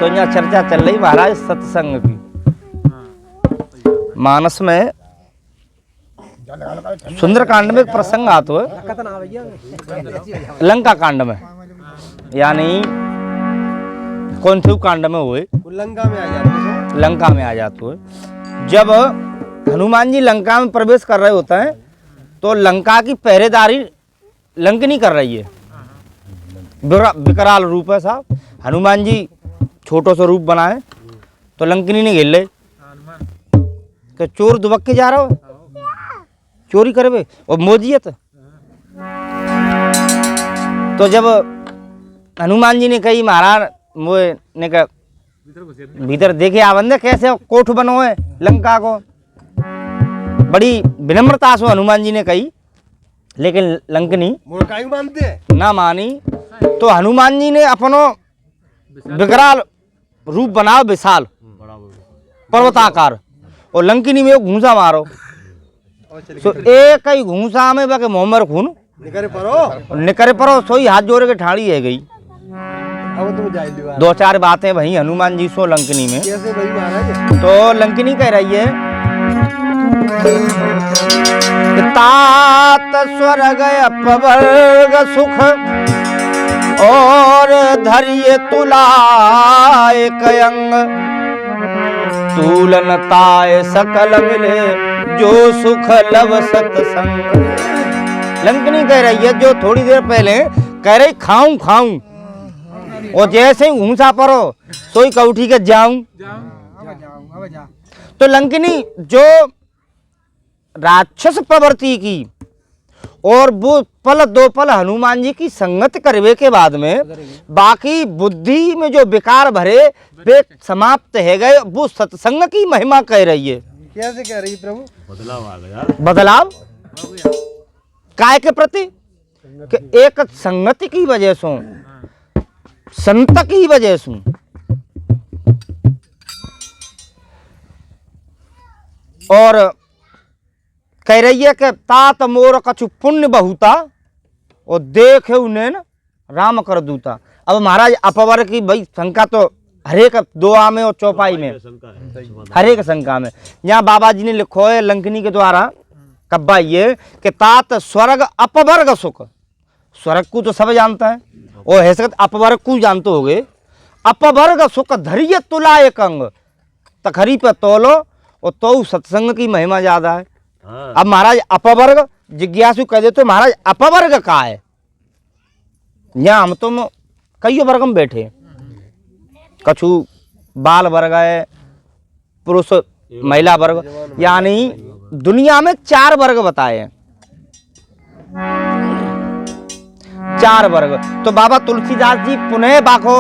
तो यहाँ चर्चा चल रही महाराज सत्संग की। मानस में सुंदरकांड में एक प्रसंग आता है, लंका कांड में, यानी कौन से कांड में हुए, लंका में आ जाते हो। जब हनुमान जी लंका में प्रवेश कर रहे होते हैं तो लंका की पहरेदारी लंकनी कर रही है। विकराल रूप है साहब, हनुमान जी छोटो सा रूप बनाए तो लंकनी ने घेर ले कि चोर दुबक के जा रहा हो, चोरी करवे और मोजियत। तो जब हनुमान जी ने कही महाराज मोए ने कहा भीतर देखे आवंदे कैसे कोठ बनो है लंका को, बड़ी विनम्रता से हनुमान जी ने कही, लेकिन लंकनी ना मानी। तो हनुमान जी ने अपनो विकराल रूप बनाओ विशाल पर्वताकार और लंकिनी में घूसा मारो। तो एक ही घूसा में बाके मोहम्मद खून निकरे परो सोई हाथ जोड़ के ठाड़ी है गई। दो चार बातें भाई हनुमान जी सो लंकिनी में। तो लंकिनी कह रही है तात स्वर्ग अपवर्ग सुख और धैर्य तुलाए कयंग, तूलन ताय सकल मिले जो सुख लव सत्संग। लंकनी कह रही है जो थोड़ी देर पहले कह रही खाऊं खाऊं और जैसे ही घूसा परो सोई कौठी के जाऊं। तो लंकिनी जो राक्षस प्रवृत्ति की और वो पल दो पल हनुमान जी की संगत करवे के बाद में बाकी बुद्धि में जो विकार भरे वे समाप्त है गए। वो सत्संग की महिमा कह रही है। कैसे कह रही प्रभु? बदलाव आ गया। बदलाव काय के प्रति कि एक संगति की वजह से, संत की वजह से और कह रही है कि तात मोर कछु पुण्य बहुता और देखे उन्हें राम कर दूता। अब महाराज अपवर की भाई शंका तो हरेक दुआ में और चौपाई में हरेक शंका में। यहाँ बाबा जी ने लिखो है लंकनी के द्वारा कब्बा ये कि तात स्वर्ग अपवर्ग सुख। स्वर्ग को तो सब जानता है और हैसकत अपवर्ग को जानते हो गए। अपवर्ग सुख धैर्य तुला एक अंग तखरी पे तोलो और तो सत्संग की महिमा ज्यादा है। अब महाराज अपवर्ग जिज्ञासु कह दे तो महाराज अपवर्ग का है। यहाँ हम तुम कई वर्ग में बैठे, कछु बाल वर्ग है, पुरुष महिला वर्ग, यानी दुनिया में 4 वर्ग बताए हैं, 4 वर्ग। तो बाबा तुलसीदास जी पुनः बाको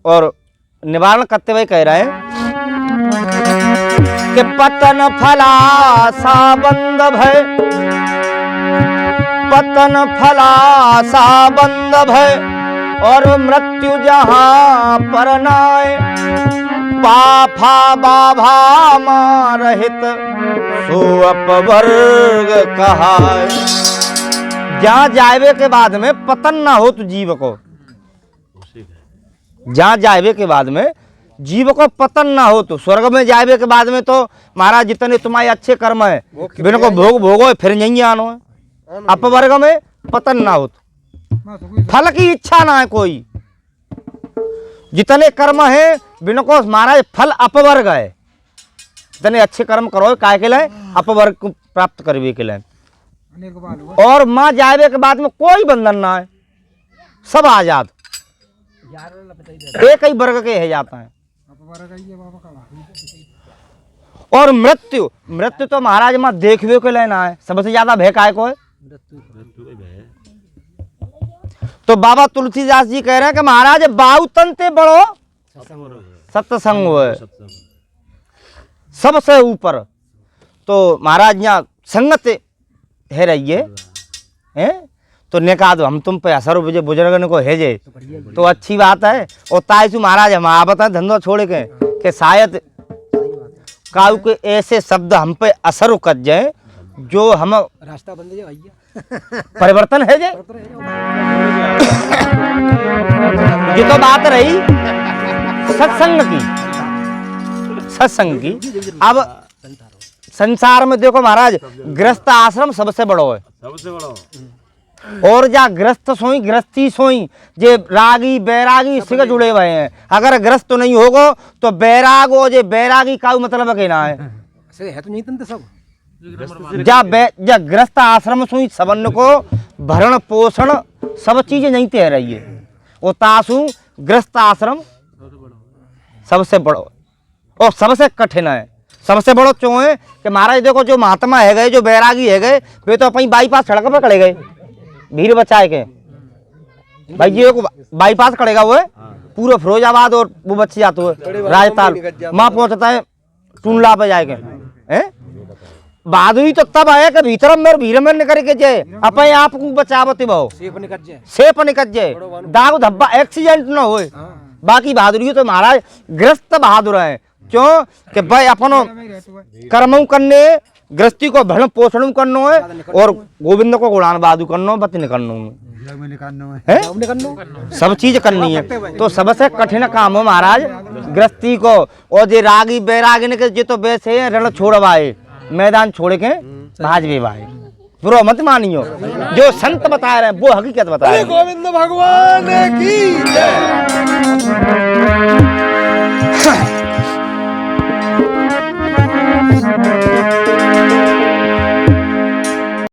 और निवारण करते हुए कह रहे हैं कि पतन फलासा बंद भय, पतन फलासा बंद भय और मृत्यु जहां पर नाय, पाफा बाभा मारहित सो अपवर्ग कहाय। जहां जावे के बाद में पतन ना हो तो जीव को, जहां जावे के बाद में जीव को पतन ना हो तो स्वर्ग में जावे के बाद में तो महाराज जितने तुम्हारे अच्छे कर्म है बिन को भोग भोगो फिर नहीं आनो है। अपवर्ग में पतन ना हो तो फल की इच्छा ना है कोई, जितने कर्म है बिन को महाराज फल अपवर्ग है। जितने अच्छे कर्म करो काय के लिए अपवर्ग को प्राप्त करवे के लिए। और माँ जावे के बाद में कोई बंधन ना है, सब आजाद एक ही वर्ग के है जाता है। और मृत्यु, मृत्यु तो महाराज माँ देखवे के लेना है, सबसे ज्यादा भय काय को है। तो बाबा तुलसीदास जी कह रहे हैं कि महाराज बाहु तंते बड़ो सत्संग है सबसे ऊपर। तो महाराज यहाँ संगत है रही है तो ने कहा हम तुम पे असर बुजुर्गन को है जे तो अच्छी बात है। और ताइसु महाराज हम आवत है धंधो छोड़ के शायद काऊ के ऐसे शब्द हम पे असर कर जाए जो हम रास्ता बंद जाए भैया परिवर्तन है जे। ये तो बात रही सत्संग की, सत्संग की। अब संसार में देखो महाराज, गृहस्थ आश्रम सबसे बड़ो है, सबसे बड़ा और जा गृहस्थ सोई गृहस्थी सोई जे रागी बैरागी इससे के जुड़े हुए हैं। अगर गृहस्थ नहीं होगो तो बैराग हो, जे बैरागी का मतलब कहना है। सही है तो नहीं तंते सब जा गृहस्थ आश्रम सोई सबन को भरण पोषण सब चीजें नहीं तय रही है। वो तासु गृहस्थ आश्रम सबसे बड़ो और सबसे कठिन है। सबसे बड़ो क्यों है कि महाराज देखो जो महात्मा है गए, जो बैरागी है गए, वे तो अपनी बाईपास सड़क पर खड़े गए भीड़ बचाए के। भाई जी को बाईपास खड़ेगा वो है पूरा फिरोजाबाद और वो बच्चे जाते हुए राजस्थान माँ पहुंचता है टूनला पे जाके हैं। बहादुरी तो तब है कि भीतर में भीड़ में निकल के जाए अपने आप को बचावते बहु सेफ निकल जाए, सेफ निकल जाए, दाग धब्बा एक्सीडेंट न होए। बाकी बहादुरी तो महाराज गृहस्थ बहादुर है। क्यों कि भाई अपनो कर्मों करने गृहस्थी को भरण पोषण करनो है और गोविंद को गुणान बादू करनो बत निकलनो है, सब चीज करनी है। तो सबसे कठिन काम है महाराज गृहस्थी को। और जे रागी बैरागी ने जे तो वैसे रण छोड़वाए मैदान छोड़ के भाजवे भाई बुरो मत मानियो। जो संत बता रहे हैं वो हकीकत बता रहे हैं। गोविंद भगवान की